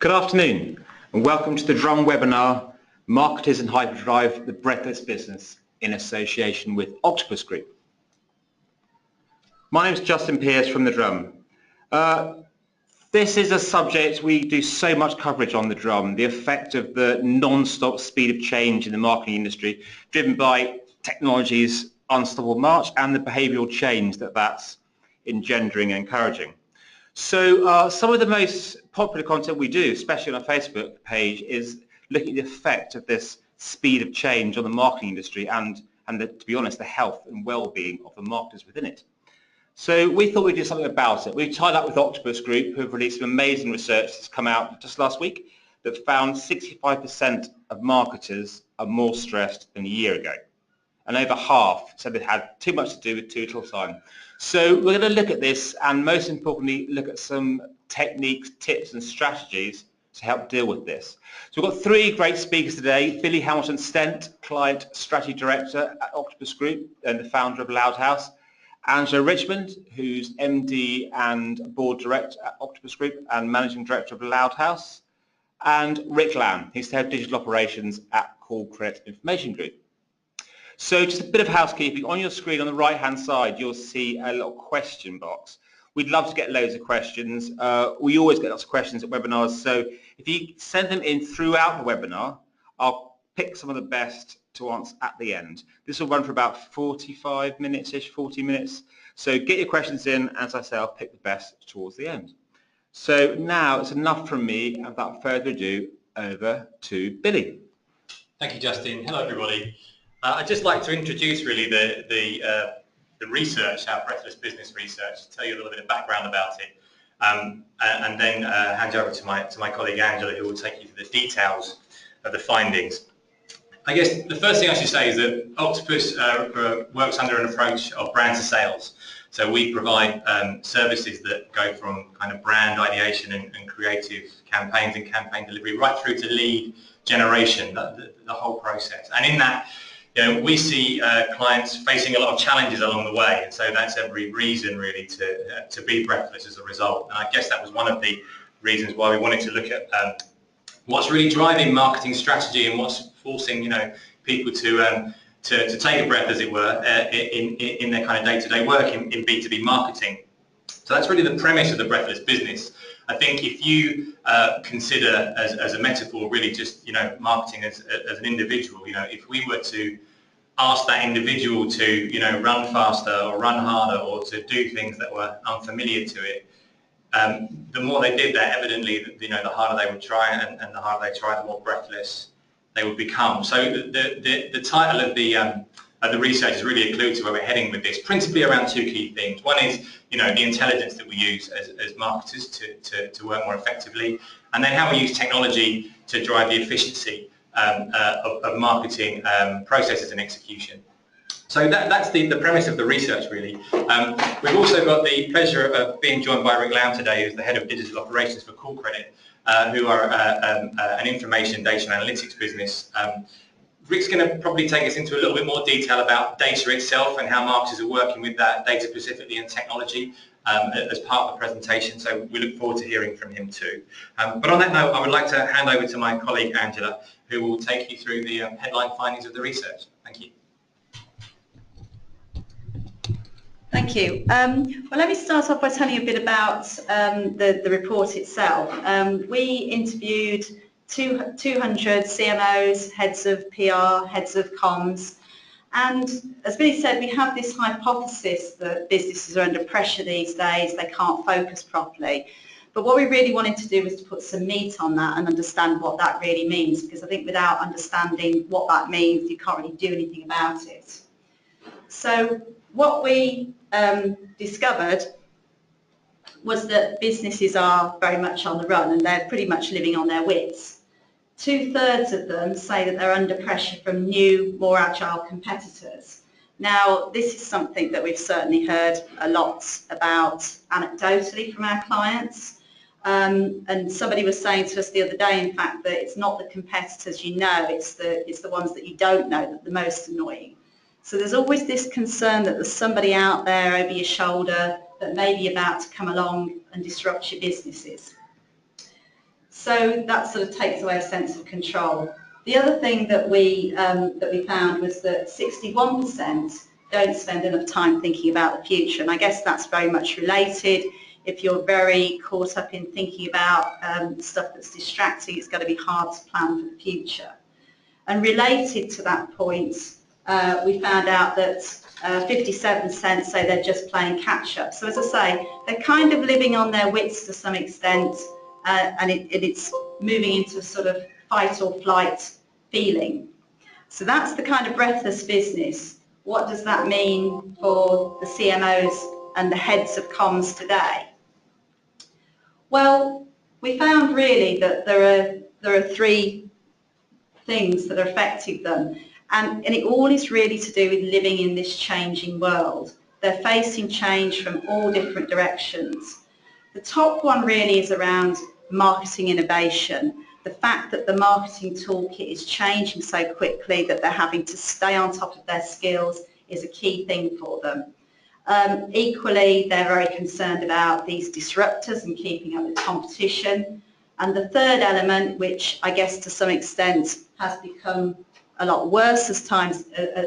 Good afternoon and welcome to the Drum webinar, Marketers in Hyperdrive, the Breathless Business, in association with Octopus Group. My name is Justin Pearce from the Drum. This is a subject we do so much coverage on the Drum, the effect of the non-stop speed of change in the marketing industry, driven by technology's unstoppable march and the behavioural change that that's engendering and encouraging. So some of the most popular content we do, especially on our Facebook page, is looking at the effect of this speed of change on the marketing industry and to be honest, the health and well-being of the marketers within it. So we thought we'd do something about it. We've tied up with Octopus Group, who have released some amazing research that's come out just last week that found 65% of marketers are more stressed than a year ago. And over half said they had too much to do with too little time. So we're going to look at this and most importantly look at some techniques, tips and strategies to help deal with this. So we've got three great speakers today. Billy Hamilton-Stent, Client Strategy Director at Octopus Group and the founder of Loud House. Angela Richmond, who's MD and Board Director at Octopus Group and Managing Director of Loud House. And Rick Lamb, who's the Head of Digital Operations at Call Credit Information Group. So just a bit of housekeeping. On your screen on the right hand side you'll see a little question box. We'd love to get loads of questions. We always get lots of questions at webinars, so if you send them in throughout the webinar, I'll pick some of the best to answer at the end. This will run for about 45 minutes-ish, 40 minutes. So get your questions in. As I say, I'll pick the best towards the end. So now it's enough from me, and without further ado, over to Billy. Thank you, Justin. Hello, everybody. I'd just like to introduce really the research, our Breathless Business research, tell you a little bit of background about it, and then hand you over to my colleague Angela, who will take you through the details of the findings. I guess the first thing I should say is that Octopus works under an approach of brand to sales. So we provide services that go from kind of brand ideation and creative campaigns and campaign delivery right through to lead generation, the whole process. And in that, we see clients facing a lot of challenges along the way, and so that's every reason really to be breathless as a result. And I guess that was one of the reasons why we wanted to look at what's really driving marketing strategy and what's forcing people to take a breath, as it were, in their kind of day-to-day work in B2B marketing. So that's really the premise of the Breathless Business. I think if you consider as a metaphor really just marketing as an individual, if we were to ask that individual to run faster or run harder or to do things that were unfamiliar to it, the more they did that, evidently the harder they would try, and the harder they try, the more breathless they would become. So the title of the research is really a clue to where we're heading with this, principally around two key things. One is the intelligence that we use as marketers to work more effectively, and then how we use technology to drive the efficiency of marketing processes and execution. So that's the premise of the research really. We've also got the pleasure of being joined by Rick Lamb today, who's the Head of Digital Operations for Call Credit, who are an information data and analytics business. Rick's going to probably take us into a little bit more detail about data itself and how marketers are working with that data specifically and technology as part of the presentation, so we look forward to hearing from him too. But on that note, I would like to hand over to my colleague Angela, who will take you through the headline findings of the research. Thank you. Thank you. Well, let me start off by telling you a bit about the report itself. We interviewed 200 CMOs, heads of PR, heads of comms, and as Billy said, we have this hypothesis that businesses are under pressure these days, they can't focus properly. But what we really wanted to do was to put some meat on that and understand what that really means, because I think without understanding what that means, you can't really do anything about it. So what we discovered was that businesses are very much on the run and they're pretty much living on their wits. 2/3 of them say that they're under pressure from new, more agile competitors. Now, this is something that we've certainly heard a lot about anecdotally from our clients. And somebody was saying to us the other day, in fact, that it's not the competitors you know, it's the ones that you don't know that are the most annoying. So there's always this concern that there's somebody out there over your shoulder that may be about to come along and disrupt your businesses. So that sort of takes away a sense of control. The other thing that we found was that 61% don't spend enough time thinking about the future, and I guess that's very much related. If you're very caught up in thinking about stuff that's distracting, it's going to be hard to plan for the future. And related to that point, we found out that 57% say they're just playing catch-up. So as I say, they're kind of living on their wits to some extent, and it's moving into a sort of fight or flight feeling. So that's the kind of breathless business. What does that mean for the CMOs and the heads of comms today? Well, we found really that there are three things that are affecting them, and it all is really to do with living in this changing world. They're facing change from all different directions. The top one really is around marketing innovation. The fact that the marketing toolkit is changing so quickly that they're having to stay on top of their skills is a key thing for them. Equally, they're very concerned about these disruptors and keeping up with competition. And the third element, which I guess to some extent has become a lot worse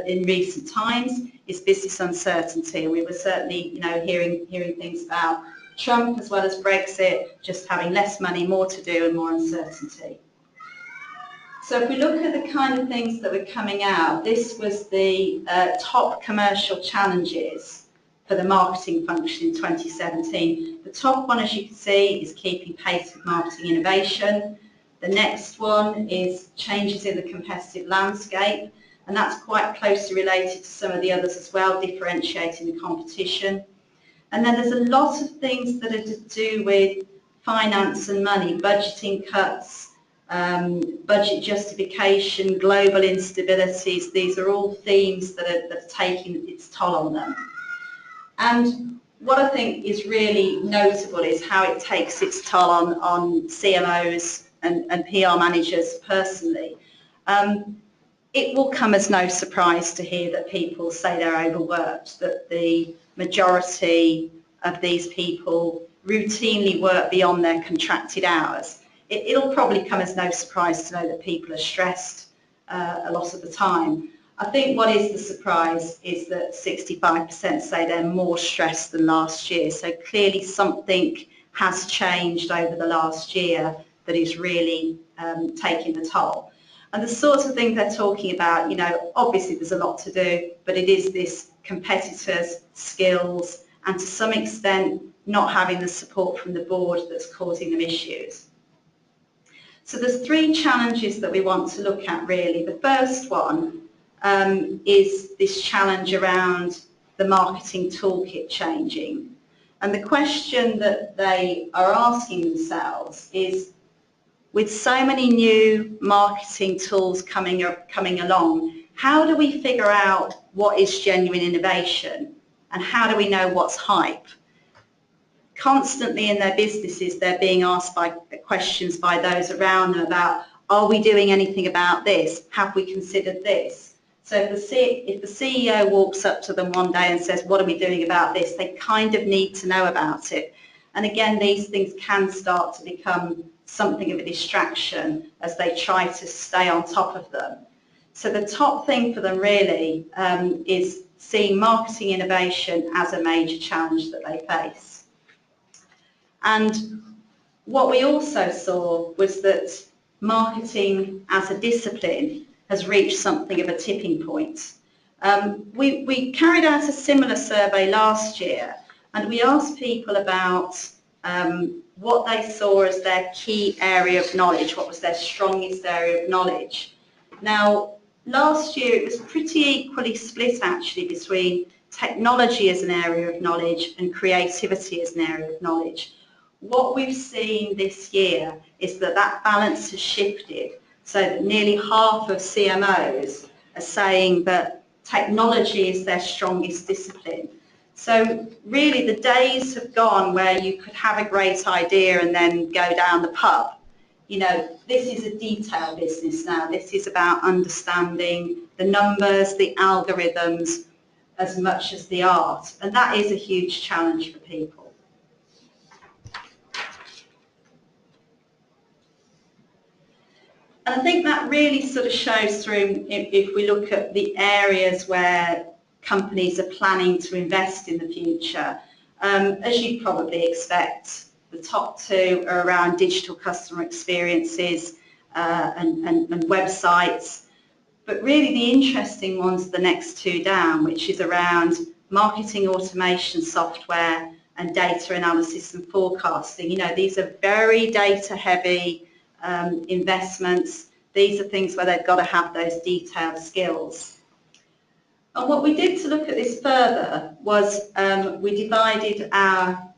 in recent times, is business uncertainty. And we were certainly, hearing things about Trump as well as Brexit, just having less money, more to do and more uncertainty. So if we look at the kind of things that were coming out, this was the top commercial challenges for the marketing function in 2017. The top one, as you can see, is keeping pace with marketing innovation. The next one is changes in the competitive landscape, and that's quite closely related to some of the others as well, differentiating the competition. And then there's a lot of things that are to do with finance and money, budgeting cuts, budget justification, global instabilities. These are all themes that are taking its toll on them. And what I think is really notable is how it takes its toll on CMOs and PR managers personally. It will come as no surprise to hear that people say they're overworked, that the majority of these people routinely work beyond their contracted hours. It'll probably come as no surprise to know that people are stressed a lot of the time. I think what is the surprise is that 65% say they're more stressed than last year. So clearly something has changed over the last year that is really taking the toll. And the sorts of things they're talking about, obviously there's a lot to do, but it is this competitors, skills, and to some extent not having the support from the board that's causing them issues. So there's three challenges that we want to look at really. The first one is this challenge around the marketing toolkit changing. And the question that they are asking themselves is, with so many new marketing tools coming along, how do we figure out what is genuine innovation and how do we know what's hype? Constantly in their businesses, they're being asked questions by those around them about, are we doing anything about this? Have we considered this? So if the CEO walks up to them one day and says, what are we doing about this? They kind of need to know about it. And again, these things can start to become something of a distraction as they try to stay on top of them. So the top thing for them really is seeing marketing innovation as a major challenge that they face. And what we also saw was that marketing as a discipline has reached something of a tipping point. We carried out a similar survey last year, and we asked people about what they saw as their key area of knowledge, what was their strongest area of knowledge. Now, last year it was pretty equally split actually between technology as an area of knowledge and creativity as an area of knowledge. What we've seen this year is that that balance has shifted, so that nearly half of CMOs are saying that technology is their strongest discipline. So really the days have gone where you could have a great idea and then go down the pub. This is a detail business now. This is about understanding the numbers, the algorithms, as much as the art. And that is a huge challenge for people. And I think that really sort of shows through if we look at the areas where companies are planning to invest in the future. As you'd probably expect, the top two are around digital customer experiences and websites. But really the interesting ones are the next two down, which is around marketing automation software and data analysis and forecasting. You know, these are very data heavy investments. These are things where they've got to have those detailed skills. And what we did to look at this further was we divided our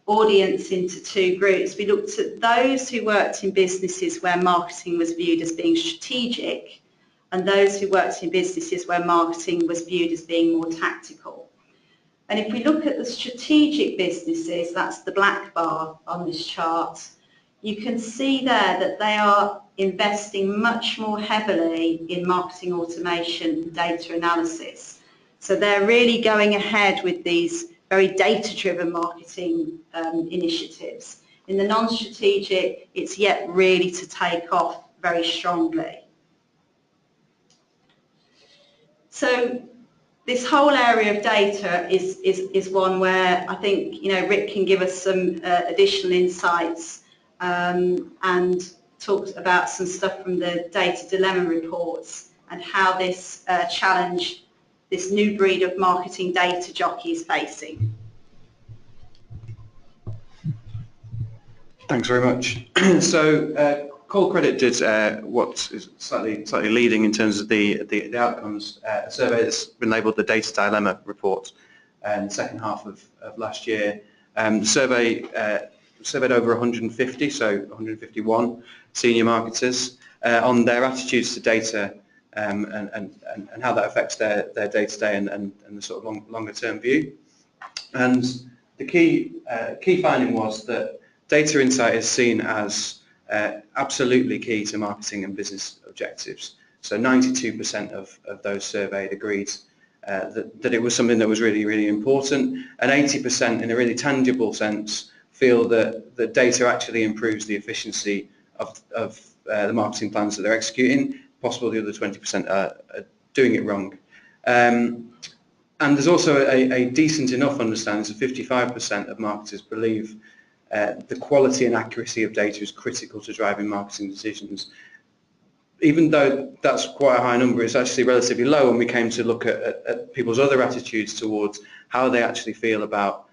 audience into two groups. We looked at those who worked in businesses where marketing was viewed as being strategic, and those who worked in businesses where marketing was viewed as being more tactical. And if we look at the strategic businesses, that's the black bar on this chart, you can see there that they are investing much more heavily in marketing automation and data analysis. So they're really going ahead with these very data-driven marketing initiatives. In the non-strategic, it's yet really to take off very strongly. So this whole area of data is one where I think, you know, Rick can give us some additional insights and talk about some stuff from the data dilemma reports and how this challenge this new breed of marketing data jockey is facing. Thanks very much. So Call Credit did what is slightly leading in terms of the outcomes, a survey that's been labelled the Data Dilemma Report in the second half of last year. The survey surveyed over 150, so 151 senior marketers on their attitudes to data and how that affects their day-to-day and the sort of longer term view. And the key finding was that data insight is seen as absolutely key to marketing and business objectives. So 92% of those surveyed agreed that it was something that was really, really important, and 80% in a really tangible sense feel that data actually improves the efficiency of the marketing plans that they're executing. Possible the other 20% are doing it wrong. And there's also a decent enough understanding, so 55% of marketers believe the quality and accuracy of data is critical to driving marketing decisions. Even though that's quite a high number, it's actually relatively low when we came to look at people's other attitudes towards how they actually feel about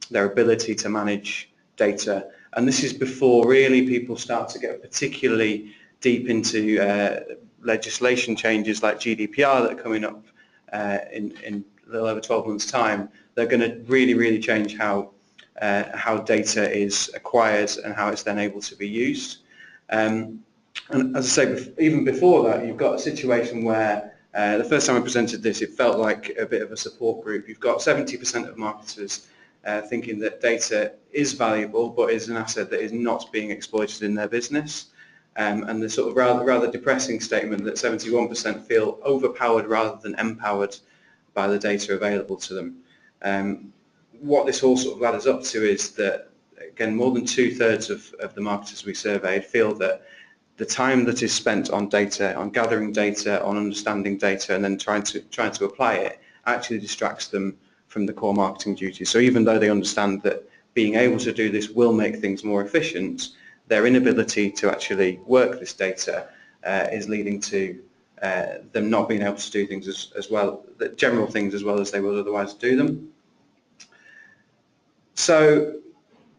their ability to manage data. And this is before really people start to get particularly deep into legislation changes like GDPR that are coming up in a little over 12 months' time. They're going to really, really change how data is acquired and how it's then able to be used. And as I say, even before that, you've got a situation where the first time I presented this, it felt like a bit of a support group. You've got 70% of marketers thinking that data is valuable, but is an asset that is not being exploited in their business. And the sort of rather depressing statement that 71% feel overpowered rather than empowered by the data available to them. What this all sort of ladders up to is that, again, more than 2/3 of the marketers we surveyed feel that the time that is spent on data, on gathering data, on understanding data, and then trying to apply it, actually distracts them from the core marketing duties. So even though they understand that being able to do this will make things more efficient, their inability to actually work this data is leading to them not being able to do things as well, the general things as well as they would otherwise do them. So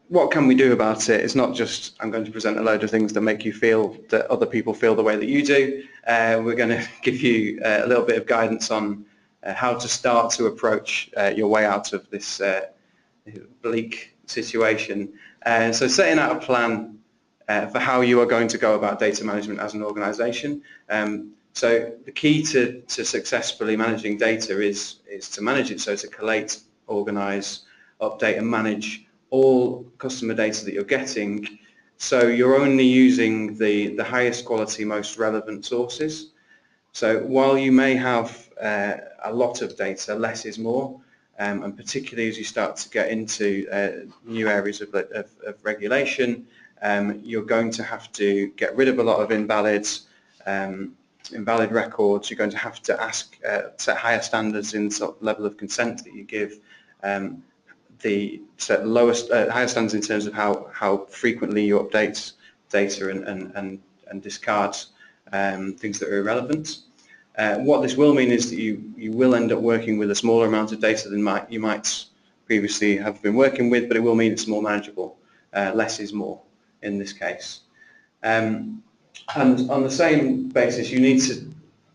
what can we do about it? It's not just I'm going to present a load of things that make you feel that other people feel the way that you do. We're going to give you a little bit of guidance on how to start to approach your way out of this bleak situation. So setting out a plan for how you are going to go about data management as an organisation. So the key to successfully managing data is to manage it, so to collate, organise, update and manage all customer data that you're getting, so you're only using the highest quality, most relevant sources. So while you may have a lot of data, less is more, and particularly as you start to get into new areas of regulation, you're going to have to get rid of a lot of invalid records. You're going to have to set higher standards in sort of level of consent that you give. Set lowest higher standards in terms of how frequently you update data and discard things that are irrelevant. What this will mean is that you will end up working with a smaller amount of data than you might previously have been working with, but it will mean it's more manageable. Less is more in this case. And on the same basis, you need to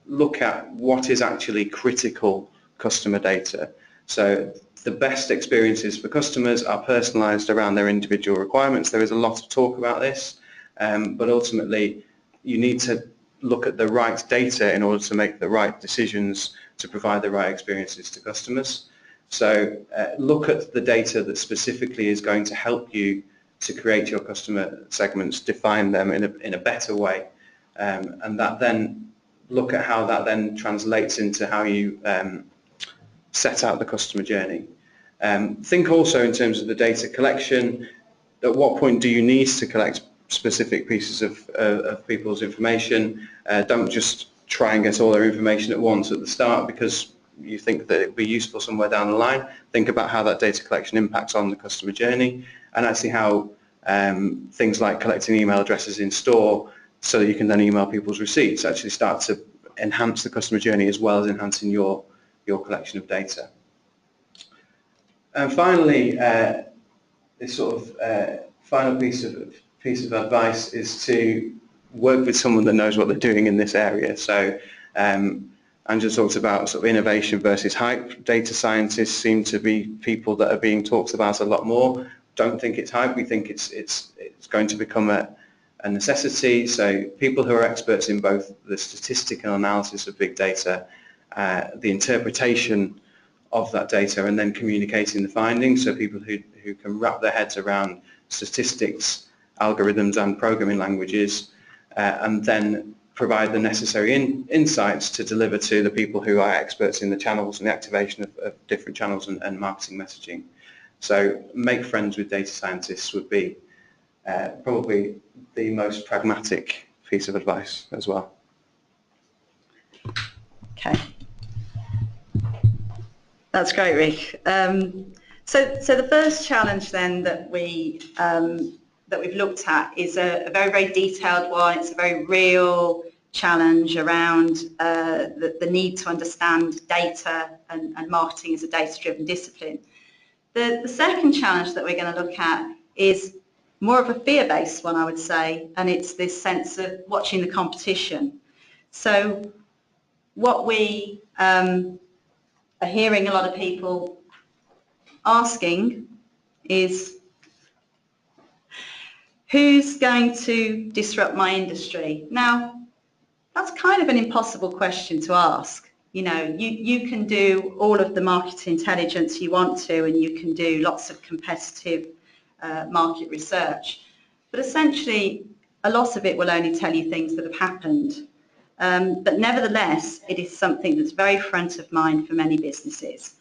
look at what is actually critical customer data. So the best experiences for customers are personalised around their individual requirements. There is a lot of talk about this, but ultimately you need to look at the right data in order to make the right decisions to provide the right experiences to customers. So look at the data that specifically is going to help you to create your customer segments, define them in a better way, and that then look at how that then translates into how you set out the customer journey. Think also in terms of the data collection. At what point do you need to collect specific pieces of people's information? Don't just try and get all their information at once at the start because you think that it would be useful somewhere down the line. Think about how that data collection impacts on the customer journey, and actually how things like collecting email addresses in store so that you can then email people's receipts actually start to enhance the customer journey as well as enhancing your collection of data. And finally, this sort of final piece of advice is to work with someone that knows what they're doing in this area. So Angela talked about sort of innovation versus hype. Data scientists seem to be people that are being talked about a lot more. Don't think it's hype. We think it's going to become a necessity. So people who are experts in both the statistical analysis of big data, the interpretation of that data, and then communicating the findings. So people who can wrap their heads around statistics, algorithms and programming languages, and then provide the necessary insights to deliver to the people who are experts in the channels and the activation of different channels and marketing messaging. So make friends with data scientists would be probably the most pragmatic piece of advice as well. Okay. That's great, Rick. So the first challenge then that we've looked at is a very, very detailed one. It's a very real challenge around the need to understand data and marketing as a data-driven discipline. The second challenge that we're going to look at is more of a fear-based one, I would say, and it's this sense of watching the competition. So what we are hearing a lot of people asking is, who's going to disrupt my industry? Now, that's kind of an impossible question to ask. You know, you can do all of the market intelligence you want to, and you can do lots of competitive market research, but essentially a lot of it will only tell you things that have happened. But nevertheless, it is something that's very front of mind for many businesses.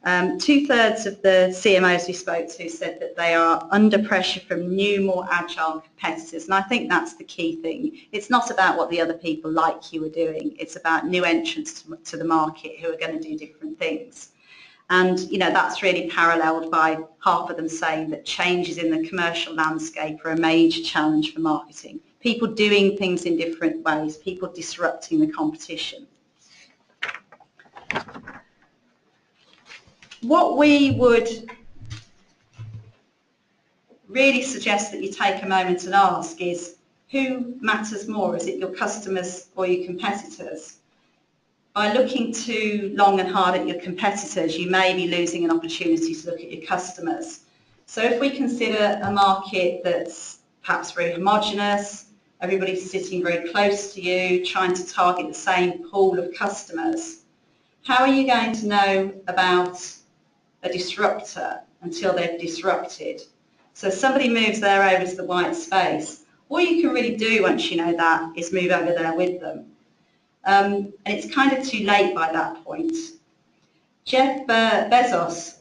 2/3 of the CMOs we spoke to said that they are under pressure from new, more agile competitors, and I think that's the key thing. It's not about what the other people like you are doing, it's about new entrants to the market who are going to do different things. And you know, that's really paralleled by half of them saying that changes in the commercial landscape are a major challenge for marketing. People doing things in different ways, people disrupting the competition. What we would really suggest that you take a moment and ask is, who matters more? Is it your customers or your competitors? By looking too long and hard at your competitors, you may be losing an opportunity to look at your customers. So if we consider a market that's perhaps very homogenous, everybody's sitting very close to you, trying to target the same pool of customers, how are you going to know about a disruptor until they've disrupted? So somebody moves there over to the white space. All you can really do once you know that is move over there with them. And it's kind of too late by that point. Jeff Bezos,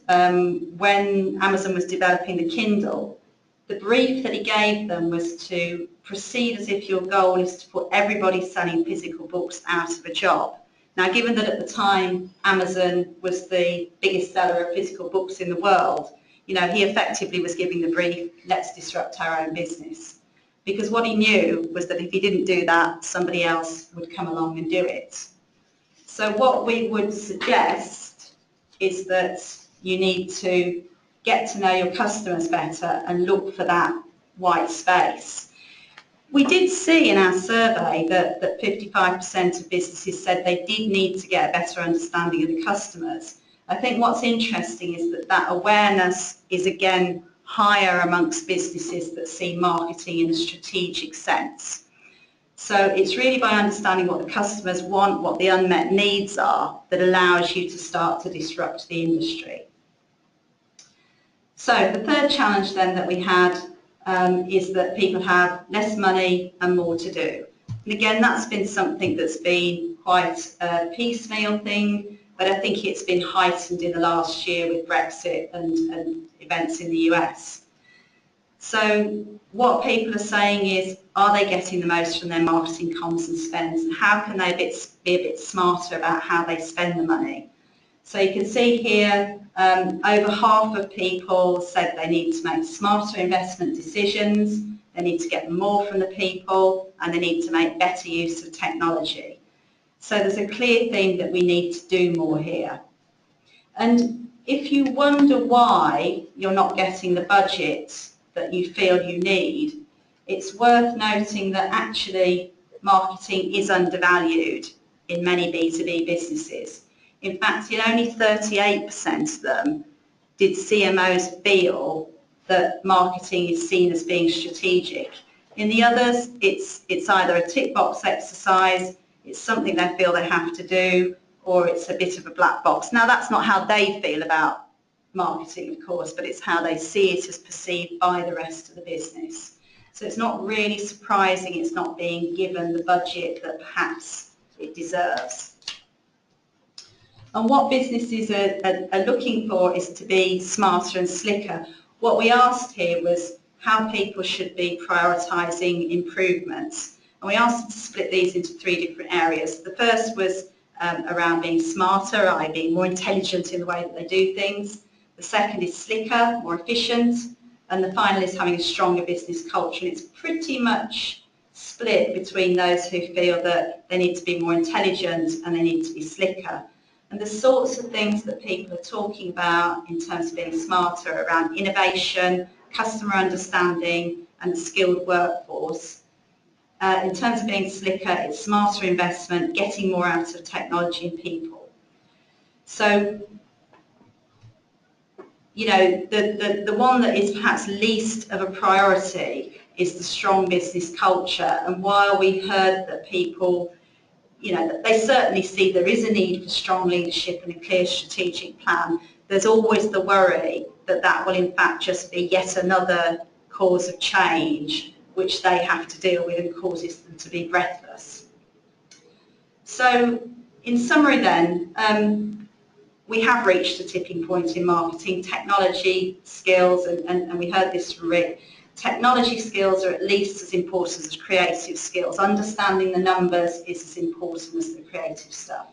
when Amazon was developing the Kindle, the brief that he gave them was to proceed as if your goal is to put everybody selling physical books out of a job. Now, given that at the time Amazon was the biggest seller of physical books in the world, you know, he effectively was giving the brief, let's disrupt our own business. Because what he knew was that if he didn't do that, somebody else would come along and do it. So what we would suggest is that you need to get to know your customers better and look for that white space. We did see in our survey that 55% of businesses said they did need to get a better understanding of the customers. I think what's interesting is that awareness is again higher amongst businesses that see marketing in a strategic sense. So it's really by understanding what the customers want, what the unmet needs are, that allows you to start to disrupt the industry. So the third challenge then that we had is that people have less money and more to do. And again, that's been something that's been quite a piecemeal thing, but I think it's been heightened in the last year with Brexit and events in the US. So what people are saying is, are they getting the most from their marketing comms and spends, and how can they be a bit smarter about how they spend the money? So you can see here, over half of people said they need to make smarter investment decisions, they need to get more from the people, and they need to make better use of technology. So there's a clear theme that we need to do more here. And if you wonder why you're not getting the budget that you feel you need, it's worth noting that actually marketing is undervalued in many B2B businesses. In fact, in only 38% of them did CMOs feel that marketing is seen as being strategic. In the others, it's either a tick box exercise, it's something they feel they have to do, or it's a bit of a black box. Now, that's not how they feel about marketing, of course, but it's how they see it as perceived by the rest of the business. So it's not really surprising it's not being given the budget that perhaps it deserves. And what businesses are looking for is to be smarter and slicker. What we asked here was how people should be prioritising improvements. And we asked them to split these into three different areas. The first was around being smarter, i.e. being more intelligent in the way that they do things. The second is slicker, more efficient. And the final is having a stronger business culture. And it's pretty much split between those who feel that they need to be more intelligent and they need to be slicker. And the sorts of things that people are talking about in terms of being smarter around innovation, customer understanding and the skilled workforce. In terms of being slicker, it's smarter investment, getting more out of technology and people. So, you know, the one that is perhaps least of a priority is the strong business culture. And while we heard that people, you know, they certainly see there is a need for strong leadership and a clear strategic plan, there's always the worry that that will in fact just be yet another cause of change which they have to deal with and causes them to be breathless. So in summary then, we have reached a tipping point in marketing. Technology skills, and we heard this from Rick, technology skills are at least as important as creative skills. Understanding the numbers is as important as the creative stuff.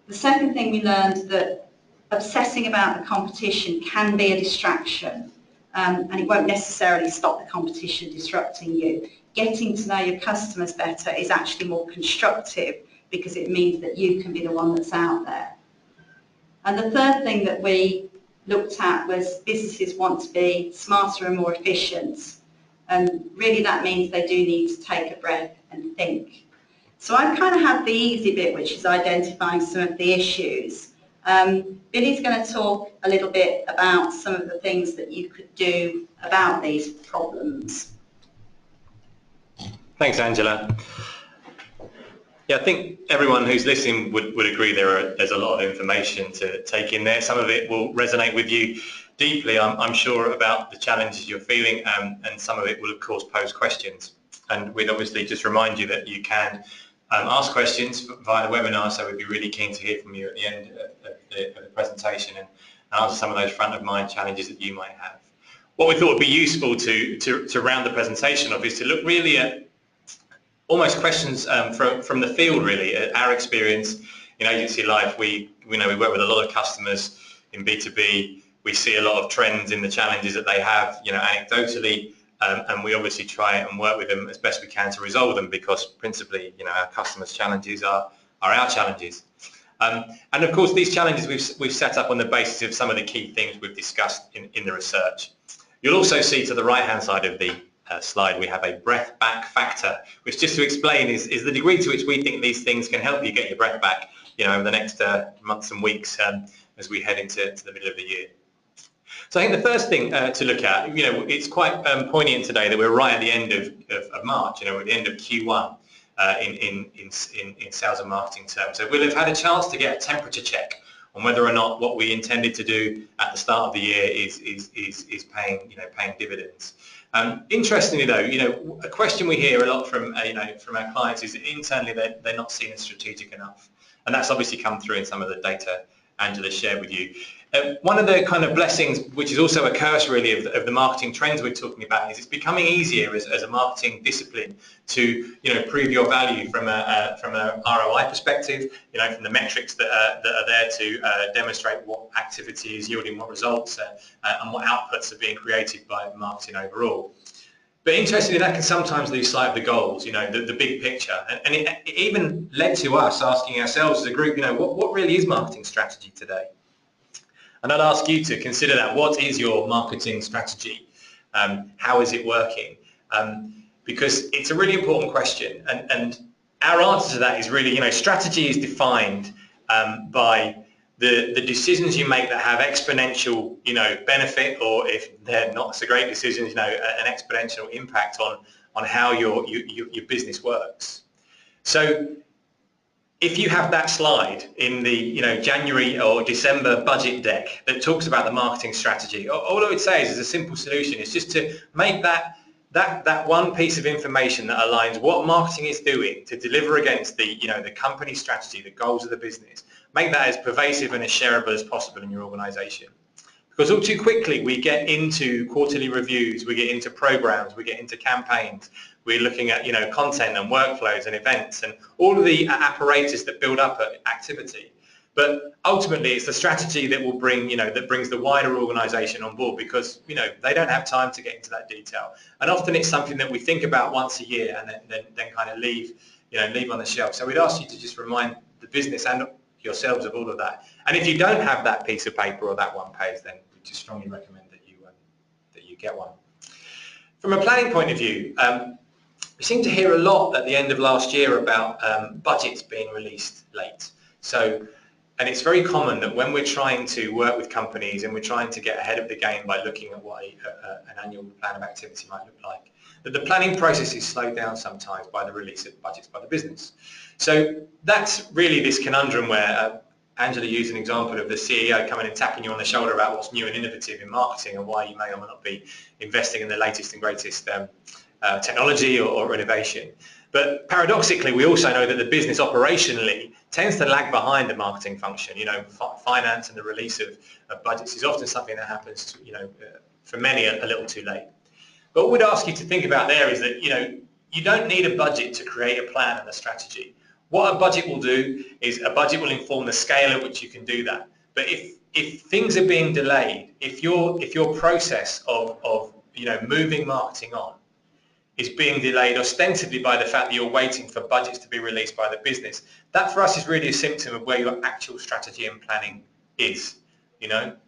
The second thing we learned, that obsessing about the competition can be a distraction, and it won't necessarily stop the competition disrupting you. Getting to know your customers better is actually more constructive because it means that you can be the one that's out there. And the third thing that we looked at was businesses want to be smarter and more efficient. And really that means they do need to take a breath and think. So I've kind of had the easy bit, which is identifying some of the issues. Billy's going to talk a little bit about some of the things that you could do about these problems. Thanks, Angela. Yeah, I think everyone who's listening would agree there's a lot of information to take in there. Some of it will resonate with you deeply, I'm sure, about the challenges you're feeling, and some of it will, of course, pose questions. And we'd obviously just remind you that you can ask questions via the webinar, so we'd be really keen to hear from you at the end of the presentation and answer some of those front-of-mind challenges that you might have. what we thought would be useful to round the presentation off is to look really at almost questions from the field, really. Our experience in agency life, we work with a lot of customers in B2B. We see a lot of trends in the challenges that they have, anecdotally, and we obviously try and work with them as best we can to resolve them, because principally, our customers' challenges are our challenges. And of course, these challenges we've set up on the basis of some of the key things we've discussed in the research. You'll also see to the right-hand side of the slide, we have a breath back factor, which, just to explain, is the degree to which we think these things can help you get your breath back, over the next months and weeks as we head into the middle of the year. So I think the first thing to look at, it's quite poignant today that we're right at the end of March, at the end of Q1 in sales and marketing terms. So we'll have had a chance to get a temperature check on whether or not what we intended to do at the start of the year is paying dividends. Interestingly, though, a question we hear a lot from our clients is that internally they're not seen as strategic enough, and that's obviously come through in some of the data Angela shared with you. One of the kind of blessings, which is also a curse really of the marketing trends we're talking about, is it's becoming easier as a marketing discipline to prove your value from a ROI perspective, from the metrics that are there to demonstrate what activity is yielding what results and what outputs are being created by marketing overall. But interestingly, that can sometimes lose sight of the goals, the big picture, and it even led to us asking ourselves as a group, what really is marketing strategy today? And I'd ask you to consider that. What is your marketing strategy? How is it working? Because it's a really important question. And our answer to that is really, strategy is defined by the decisions you make that have exponential, benefit, or if they're not so great decisions, an exponential impact on how your business works. So if you have that slide in the January or December budget deck that talks about the marketing strategy, all I would say is a simple solution is just to make that one piece of information that aligns what marketing is doing to deliver against the the company strategy, the goals of the business. Make that as pervasive and as shareable as possible in your organisation. Because all too quickly we get into quarterly reviews, we get into programs, we get into campaigns, we're looking at content and workflows and events and all of the apparatus that build up activity. But ultimately it's the strategy that will bring, that brings the wider organisation on board, because they don't have time to get into that detail. And often it's something that we think about once a year and then kind of leave on the shelf. So we'd ask you to just remind the business and yourselves of all of that. And if you don't have that piece of paper or that one page, then we just strongly recommend that you get one. From a planning point of view, we seem to hear a lot at the end of last year about budgets being released late. And it's very common that when we're trying to work with companies and we're trying to get ahead of the game by looking at what an annual plan of activity might look like, that the planning process is slowed down sometimes by the release of budgets by the business. So that's really this conundrum where Angela used an example of the CEO coming and tapping you on the shoulder about what's new and innovative in marketing and why you may or may not be investing in the latest and greatest technology or innovation. But paradoxically, we also know that the business operationally tends to lag behind the marketing function. Finance and the release of budgets is often something that happens, for many a little too late. But what we'd ask you to think about there is that, you don't need a budget to create a plan and a strategy. What a budget will do is a budget will inform the scale at which you can do that. But if things are being delayed, if your process of moving marketing on is being delayed ostensibly by the fact that you're waiting for budgets to be released by the business, that for us is really a symptom of where your actual strategy and planning is,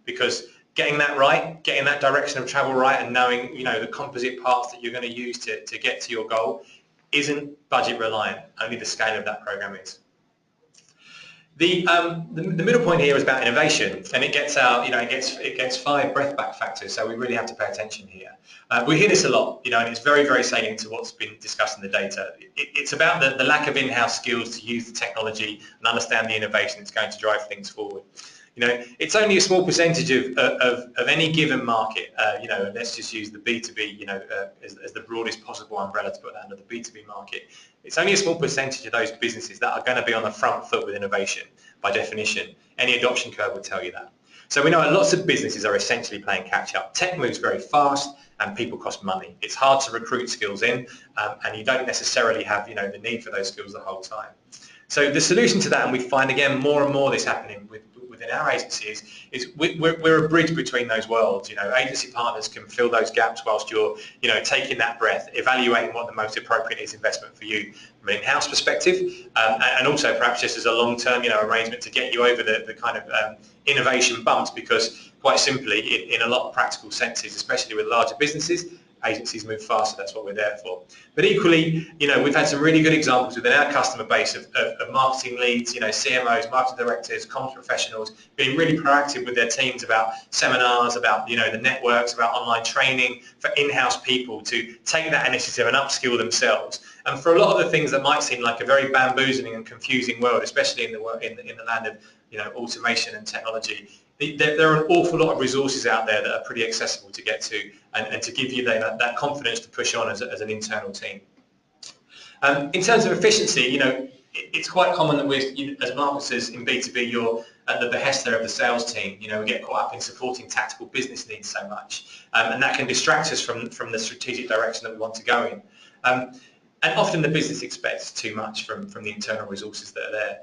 because getting that right, getting that direction of travel right and knowing, the composite parts that you're going to use to get to your goal isn't budget reliant, only the scale of that program is. The middle point here is about innovation, and it gets out, it gets 5 breath back factors, so we really have to pay attention here. We hear this a lot, and it's very, very salient to what's been discussed in the data. It's about the lack of in-house skills to use the technology and understand the innovation that's going to drive things forward. It's only a small percentage of any given market. Let's just use the B2B, as the broadest possible umbrella to put that under the B2B market. It's only a small percentage of those businesses that are going to be on the front foot with innovation, by definition. Any adoption curve would tell you that. So we know lots of businesses are essentially playing catch up. Tech moves very fast and people cost money. It's hard to recruit skills in and you don't necessarily have the need for those skills the whole time. So the solution to that, and we find again more and more this happening within our agency, is we're a bridge between those worlds. Agency partners can fill those gaps whilst you're taking that breath, evaluating what the most appropriate is investment for you from an in-house perspective, and also perhaps just as a long-term arrangement to get you over the kind of innovation bumps, because quite simply in a lot of practical senses, especially with larger businesses, agencies move faster. That's what we're there for. But equally, we've had some really good examples within our customer base of marketing leads, CMOs, marketing directors, comms professionals, being really proactive with their teams about seminars, about the networks, about online training for in-house people to take that initiative and upskill themselves. And for a lot of the things that might seem like a very bamboozling and confusing world, especially in the land of automation and technology, there are an awful lot of resources out there that are pretty accessible to get to and to give you that confidence to push on as an internal team. In terms of efficiency, it's quite common that we, as marketers in B2B, you're at the behest there of the sales team. We get caught up in supporting tactical business needs so much, and that can distract us from the strategic direction that we want to go in. And often the business expects too much from the internal resources that are there.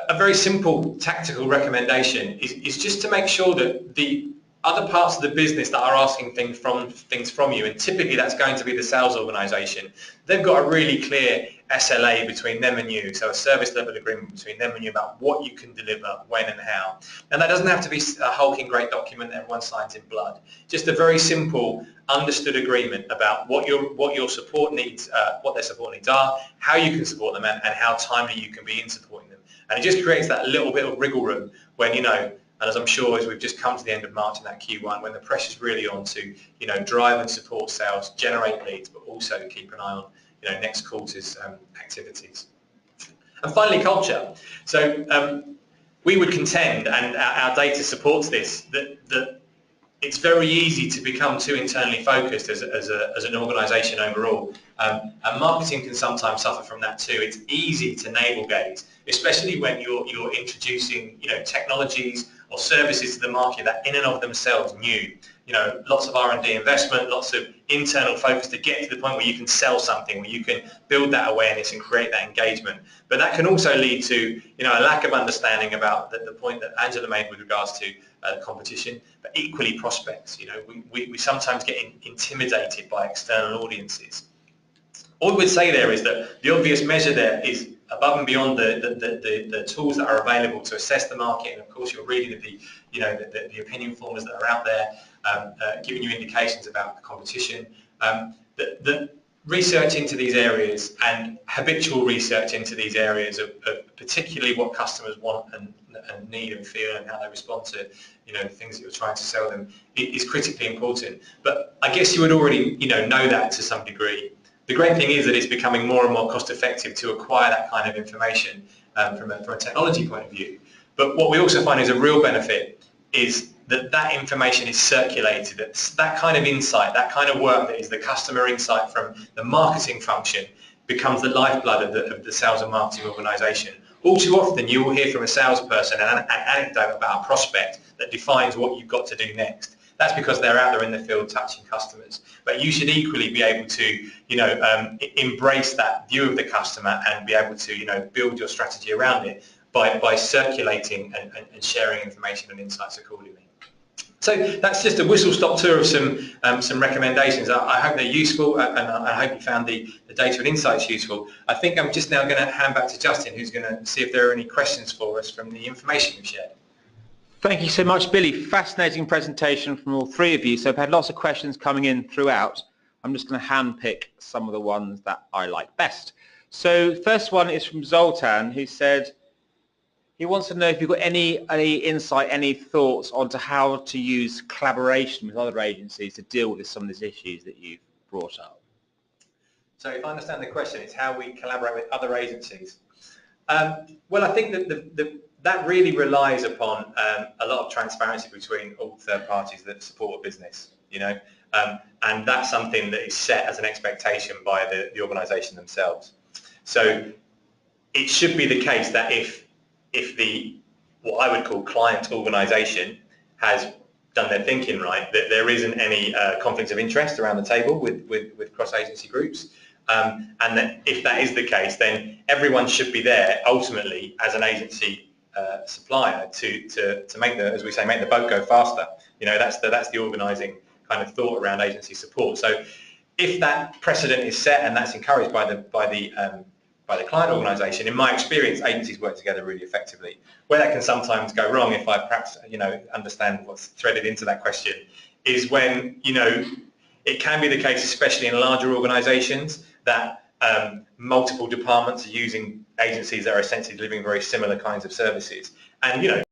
A very simple tactical recommendation is just to make sure that the other parts of the business that are asking things from you, and typically that's going to be the sales organisation, they've got a really clear SLA between them and you, so a service level agreement between them and you about what you can deliver, when and how. And that doesn't have to be a hulking great document that everyone signs in blood. Just a very simple, understood agreement about what your support needs, what their support needs are, how you can support them, and how timely you can be in supporting them. And it just creates that little bit of wriggle room when, and as I'm sure as we've just come to the end of March in that Q1, when the pressure's really on to, drive and support sales, generate leads, but also keep an eye on, next quarter's activities. And finally, culture. So we would contend, and our data supports this, that it's very easy to become too internally focused as an organisation overall. And marketing can sometimes suffer from that too. It's easy to navel gaze, especially when you're introducing technologies or services to the market that in and of themselves new. Lots of R&D investment, lots of internal focus to get to the point where you can sell something, where you can build that awareness and create that engagement. But that can also lead to a lack of understanding about the point that Angela made with regards to competition, but equally prospects. We sometimes get intimidated by external audiences. All we would say there is that the obvious measure there is above and beyond the tools that are available to assess the market, and of course you're reading the opinion formers that are out there giving you indications about the competition. The research into these areas and habitual research into these areas of particularly what customers want and need and feel and how they respond to things that you're trying to sell them is critically important. But I guess you would already know that to some degree. The great thing is that it's becoming more and more cost effective to acquire that kind of information from a technology point of view. But what we also find is a real benefit is that information is circulated. That kind of insight, that kind of work that is the customer insight from the marketing function becomes the lifeblood of the sales and marketing organisation. All too often you will hear from a salesperson an anecdote about a prospect that defines what you've got to do next. That's because they're out there in the field touching customers. But you should equally be able to, embrace that view of the customer and be able to, build your strategy around it by circulating and sharing information and insights accordingly. So that's just a whistle-stop tour of some recommendations. I hope they're useful, and I hope you found the data and insights useful. I think I'm just now going to hand back to Justin, who's going to see if there are any questions for us from the information we've shared. Thank you so much, Billy. Fascinating presentation from all three of you. So I've had lots of questions coming in throughout. I'm just going to handpick some of the ones that I like best. So first one is from Zoltan, who said he wants to know if you've got any insight, any thoughts onto how to use collaboration with other agencies to deal with some of these issues that you've brought up. So if I understand the question, it's how we collaborate with other agencies. Well, I think that that really relies upon a lot of transparency between all third parties that support a business, and that's something that is set as an expectation by the organisation themselves. So it should be the case that if what I would call client organisation has done their thinking right, that there isn't any conflicts of interest around the table with cross-agency groups. And that if that is the case, then everyone should be there ultimately as an agency supplier to make the, as we say, make the boat go faster. You know, that's the organising kind of thought around agency support. So if that precedent is set and that's encouraged by the client organisation, in my experience, agencies work together really effectively. Where that can sometimes go wrong, if I perhaps understand what's threaded into that question, is when it can be the case, especially in larger organisations, that multiple departments are using agencies that are essentially delivering very similar kinds of services. And